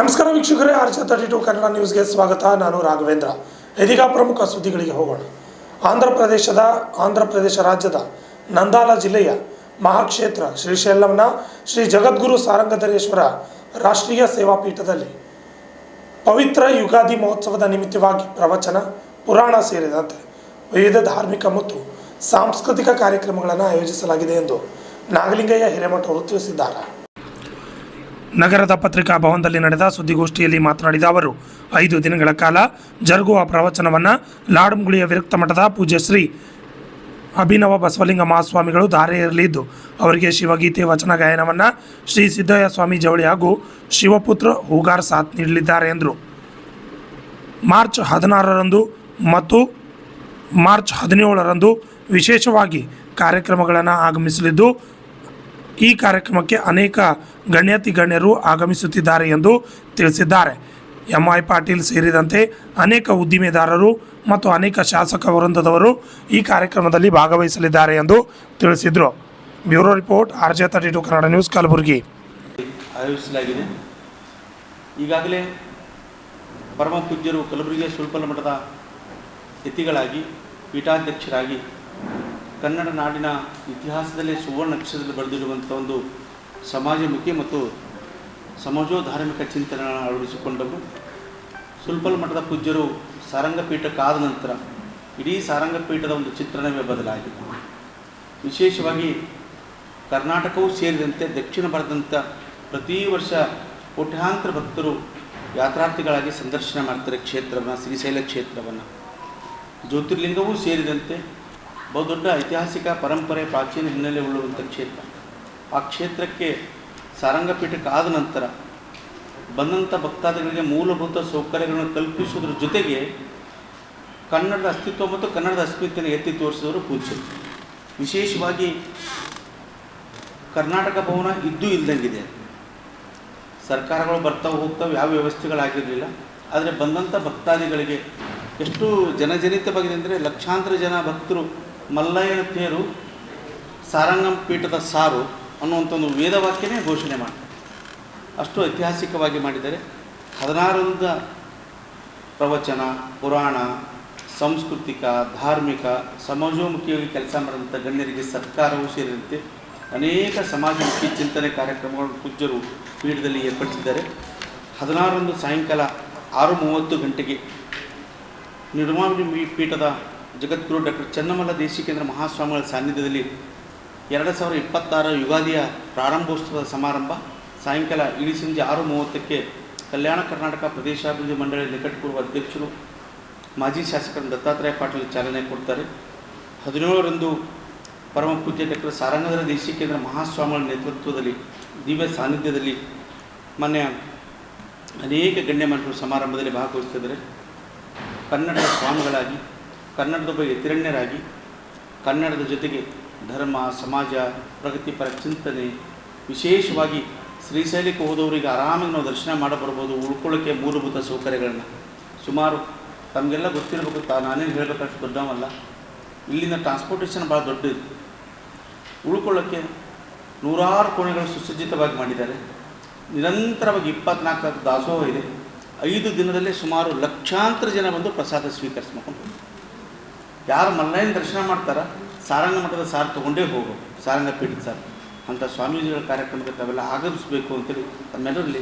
ನಮಸ್ಕಾರ ವೀಕ್ಷಕರೇ, RJ32 ಕನ್ನಡ ನ್ಯೂಸ್ಗೆ ಸ್ವಾಗತ. ನಾನು ರಾಘವೇಂದ್ರ. ಇದೀಗ ಪ್ರಮುಖ ಸುದ್ದಿಗಳಿಗೆ ಹೋಗೋಣ. ಆಂಧ್ರ ಪ್ರದೇಶ ರಾಜ್ಯದ ನಂದಾಲ ಜಿಲ್ಲೆಯ ಮಹಾಕ್ಷೇತ್ರ ಶ್ರೀಶೈಲಂನ ಶ್ರೀ ಜಗದ್ಗುರು ಸಾರಂಗಧರೇಶ್ವರ ರಾಷ್ಟ್ರೀಯ ಸೇವಾಪೀಠದಲ್ಲಿ ಪವಿತ್ರ ಯುಗಾದಿ ಮಹೋತ್ಸವದ ನಿಮಿತ್ತವಾಗಿ ಪ್ರವಚನ, ಪುರಾಣ ಸೇರಿದಂತೆ ವಿವಿಧ ಧಾರ್ಮಿಕ ಮತ್ತು ಸಾಂಸ್ಕೃತಿಕ ಕಾರ್ಯಕ್ರಮಗಳನ್ನು ಆಯೋಜಿಸಲಾಗಿದೆ ಎಂದು ನಾಗಲಿಂಗಯ್ಯ ಹಿರೇಮಠ ಅವರು ತಿಳಿಸಿದ್ದಾರೆ. ನಗರದ ಪತ್ರಿಕಾ ಭವನದಲ್ಲಿ ನಡೆದ ಸುದ್ದಿಗೋಷ್ಠಿಯಲ್ಲಿ ಮಾತನಾಡಿದ ಅವರು, 5 ದಿನಗಳ ಕಾಲ ಜರುಗುವ ಪ್ರವಚನವನ್ನು ಲಾಡಂಗುಳಿಯ ವಿರಕ್ತ ಮಠದ ಪೂಜ್ಯ ಶ್ರೀ ಅಭಿನವ ಬಸವಲಿಂಗ ಮಹಾಸ್ವಾಮಿಗಳು ಧಾರೆ ಇರಲಿದ್ದು, ಅವರಿಗೆ ಶಿವಗೀತೆ ವಚನ ಗಾಯನವನ್ನು ಶ್ರೀ ಸಿದ್ದಯ್ಯ ಸ್ವಾಮಿ ಜವಳಿ ಹಾಗೂ ಶಿವಪುತ್ರ ಹೂಗಾರ್ ಸಾಥ್ ನೀಡಲಿದ್ದಾರೆ ಎಂದರು. ಮಾರ್ಚ್ 16ರಂದು ಮತ್ತು ಮಾರ್ಚ್ 17ರಂದು ವಿಶೇಷವಾಗಿ ಕಾರ್ಯಕ್ರಮಗಳನ್ನು ಆಗಮಿಸಲಿದ್ದು, ಈ ಕಾರ್ಯಕ್ರಮಕ್ಕೆ ಅನೇಕ ಗಣ್ಯರು ಆಗಮಿಸುತ್ತಿದ್ದಾರೆ ಎಂದು ತಿಳಿಸಿದ್ದಾರೆ. MI ಪಾಟೀಲ್ ಸೇರಿದಂತೆ ಅನೇಕ ಉದ್ದಿಮೆದಾರರು ಮತ್ತು ಅನೇಕ ಶಾಸಕ ವೃಂದದವರು ಈ ಕಾರ್ಯಕ್ರಮದಲ್ಲಿ ಭಾಗವಹಿಸಲಿದ್ದಾರೆ ಎಂದು ತಿಳಿಸಿದರು. Bureau report, RJ32 Kannada news, Kalaburagi. ಆಯೋಜಿಸಲಾಗಿದೆ. ಈಗಾಗಲೇ ಪರಮ ಪೂಜ್ಯರು ಕಲಬುರಗಿಯ ಸುಳ್ಪಲ ಮಠದ ಯತಿಗಳಾಗಿ ಪೀಠಾಧ್ಯಕ್ಷರಾಗಿ ಕನ್ನಡ ನಾಡಿನ ಇತಿಹಾಸದಲ್ಲೇ ಸುವರ್ಣ ಅಕ್ಷರದಲ್ಲಿ ಬರೆದಿರುವಂಥ ಒಂದು ಸಮಾಜಮುಖಿ ಮತ್ತು ಸಮಾಜೋಧಾರ್ಮಿಕ ಚಿಂತನೆಗಳನ್ನು ಅಳವಡಿಸಿಕೊಂಡವರು. ಸುಲ್ಪಲ್ ಮಠದ ಪೂಜ್ಯರು ಸಾರಂಗಪೀಠಕ್ಕಾದ ನಂತರ ಇಡೀ ಸಾರಂಗಪೀಠದ ಒಂದು ಚಿತ್ರಣವೇ ಬದಲಾಗಿದೆ. ವಿಶೇಷವಾಗಿ ಕರ್ನಾಟಕವೂ ಸೇರಿದಂತೆ ದಕ್ಷಿಣ ಭಾರತದಂಥ ಪ್ರತಿ ವರ್ಷ ಕೋಟ್ಯಾಂತರ ಭಕ್ತರು ಯಾತ್ರಾರ್ಥಿಗಳಾಗಿ ಸಂದರ್ಶನ ಮಾಡ್ತಾರೆ ಕ್ಷೇತ್ರವನ್ನು, ಶ್ರೀಶೈಲ ಕ್ಷೇತ್ರವನ್ನು. ಜ್ಯೋತಿರ್ಲಿಂಗವೂ ಸೇರಿದಂತೆ ಬಹುದೊಡ್ಡ ಐತಿಹಾಸಿಕ ಪರಂಪರೆ, ಪ್ರಾಚೀನ ಹಿನ್ನೆಲೆ ಉಳ್ಳುವಂಥ ಕ್ಷೇತ್ರ. ಆ ಕ್ಷೇತ್ರಕ್ಕೆ ಸಾರಂಗಪೀಠಕ್ಕಾದ ನಂತರ ಬಂದಂಥ ಭಕ್ತಾದಿಗಳಿಗೆ ಮೂಲಭೂತ ಸೌಕರ್ಯಗಳನ್ನು ಕಲ್ಪಿಸುವುದರ ಜೊತೆಗೆ ಕನ್ನಡದ ಅಸ್ತಿತ್ವ ಮತ್ತು ಕನ್ನಡದ ಅಸ್ಮಿತೆಯನ್ನು ಎತ್ತಿ ತೋರಿಸಿದವರು ಪೂಜ್ಯರು. ವಿಶೇಷವಾಗಿ ಕರ್ನಾಟಕ ಭವನ ಇದ್ದೂ ಇಲ್ದಂಗಿದೆ. ಸರ್ಕಾರಗಳು ಬರ್ತಾವೆ ಹೋಗ್ತಾವೆ, ಯಾವ ವ್ಯವಸ್ಥೆಗಳಾಗಿರಲಿಲ್ಲ. ಆದರೆ ಬಂದಂಥ ಭಕ್ತಾದಿಗಳಿಗೆ ಎಷ್ಟು ಜನಜನಿತವಾಗಿದೆ ಅಂದರೆ ಲಕ್ಷಾಂತರ ಜನ ಭಕ್ತರು ಮಲ್ಲಯ್ಯನ ತೇರು ಸಾರಂಗಂ ಪೀಠದ ಸಾರು ಅನ್ನುವಂಥ ಒಂದು ವೇದವಾಕ್ಯನೇ ಘೋಷಣೆ ಮಾಡ್ತಾರೆ. ಅಷ್ಟು ಐತಿಹಾಸಿಕವಾಗಿ ಮಾಡಿದ್ದಾರೆ. 16ರಿಂದ ಪ್ರವಚನ, ಪುರಾಣ, ಸಾಂಸ್ಕೃತಿಕ, ಧಾರ್ಮಿಕ, ಸಮಾಜೋಮುಖಿಯಾಗಿ ಕೆಲಸ ಮಾಡಿದಂಥ ಗಣ್ಯರಿಗೆ ಸರ್ಕಾರವೂ ಸೇರಿದಂತೆ ಅನೇಕ ಸಮಾಜಮುಖಿ ಚಿಂತನೆ ಕಾರ್ಯಕ್ರಮಗಳನ್ನು ಪೂಜ್ಯರು ಪೀಠದಲ್ಲಿ ಏರ್ಪಡಿಸಿದ್ದಾರೆ. 16ರಂದು ಸಾಯಂಕಾಲ 6:30 ಗಂಟೆಗೆ ನಿರ್ಮಾಣ ಪೀಠದ ಜಗದ್ಗುರು ಡಾಕ್ಟರ್ ಚನ್ನಮಲ್ಲ ದೇಶಿಕೇಂದ್ರ ಮಹಾಸ್ವಾಮಿಗಳ ಸಾನ್ನಿಧ್ಯದಲ್ಲಿ 2026 ಯುಗಾದಿಯ ಪ್ರಾರಂಭೋತ್ಸವದ ಸಮಾರಂಭ ಸಾಯಂಕಾಲ ಇಡೀ ಸಂಜೆ 6:30ಕ್ಕೆ ಕಲ್ಯಾಣ ಕರ್ನಾಟಕ ಪ್ರದೇಶಾಭಿವೃದ್ಧಿ ಮಂಡಳಿ ನಿಕಟಪೂರ್ವ ಅಧ್ಯಕ್ಷರು ಮಾಜಿ ಶಾಸಕರು ದತ್ತಾತ್ರೇಯ ಪಾಟೀಲ್ ಚಾಲನೆ ಕೊಡ್ತಾರೆ. 17ರಂದು ಪರಮ ಪೂಜ್ಯ ಡಾಕ್ಟರ್ ಸಾರಂಗಧರ ದೇಶಿಕೇಂದ್ರ ಮಹಾಸ್ವಾಮಿಗಳ ನೇತೃತ್ವದಲ್ಲಿ ದಿವ್ಯ ಸಾನ್ನಿಧ್ಯದಲ್ಲಿ ಮಾನ್ಯ ಅನೇಕ ಗಣ್ಯಮಾನ್ಯರು ಸಮಾರಂಭದಲ್ಲಿ ಭಾಗವಹಿಸಿದ್ದಾರೆ. ಕನ್ನಡದ ಸ್ವಾಮಿಗಳಾಗಿ, ಕನ್ನಡದೊಬ್ಬ ಯತಿರಣ್ಯರಾಗಿ, ಕನ್ನಡದ ಜೊತೆಗೆ ಧರ್ಮ, ಸಮಾಜ, ಪ್ರಗತಿಪರ ಚಿಂತನೆ, ವಿಶೇಷವಾಗಿ ಶ್ರೀಶೈಲಕ್ಕೆ ಹೋದವರಿಗೆ ಆರಾಮಾಗಿ ನಾವು ದರ್ಶನ ಮಾಡಬರ್ಬೋದು, ಉಳ್ಕೊಳ್ಳೋಕ್ಕೆ ಮೂಲಭೂತ ಸೌಕರ್ಯಗಳನ್ನು ಸುಮಾರು ತಮಗೆಲ್ಲ ಗೊತ್ತಿರಬೇಕು. ನಾನೇನು ಹೇಳಬೇಕಷ್ಟು ದೊಡ್ಡವಲ್ಲ. ಇಲ್ಲಿಂದ ಟ್ರಾನ್ಸ್ಪೋರ್ಟೇಷನ್ ಭಾಳ ದೊಡ್ಡದು. ಉಳ್ಕೊಳ್ಳೋಕ್ಕೆ 100 ಕೋಣೆಗಳು ಸುಸಜ್ಜಿತವಾಗಿ ಮಾಡಿದ್ದಾರೆ. ನಿರಂತರವಾಗಿ 24 ದಾಸೋಹ ಇದೆ. 5 ದಿನದಲ್ಲೇ ಸುಮಾರು ಲಕ್ಷಾಂತರ ಜನ ಬಂದು ಪ್ರಸಾದ ಸ್ವೀಕರಿಸ್ಕೊಂಡು ಯಾರು ಮಲ್ಲಯ್ಯನ ದರ್ಶನ ಮಾಡ್ತಾರ ಸಾರಂಗ ಮಠದ ಸಾರು ತೊಗೊಂಡೇ ಹೋಗೋ, ಸಾರಂಗ ಪೀಠದ ಸಾರು ಅಂತ ಸ್ವಾಮೀಜಿಗಳ ಕಾರ್ಯಕ್ರಮಕ್ಕೆ ತಾವೆಲ್ಲ ಆಗಮಿಸಬೇಕು ಅಂತೇಳಿ ತಮ್ಮೆಲ್ಲರಲ್ಲಿ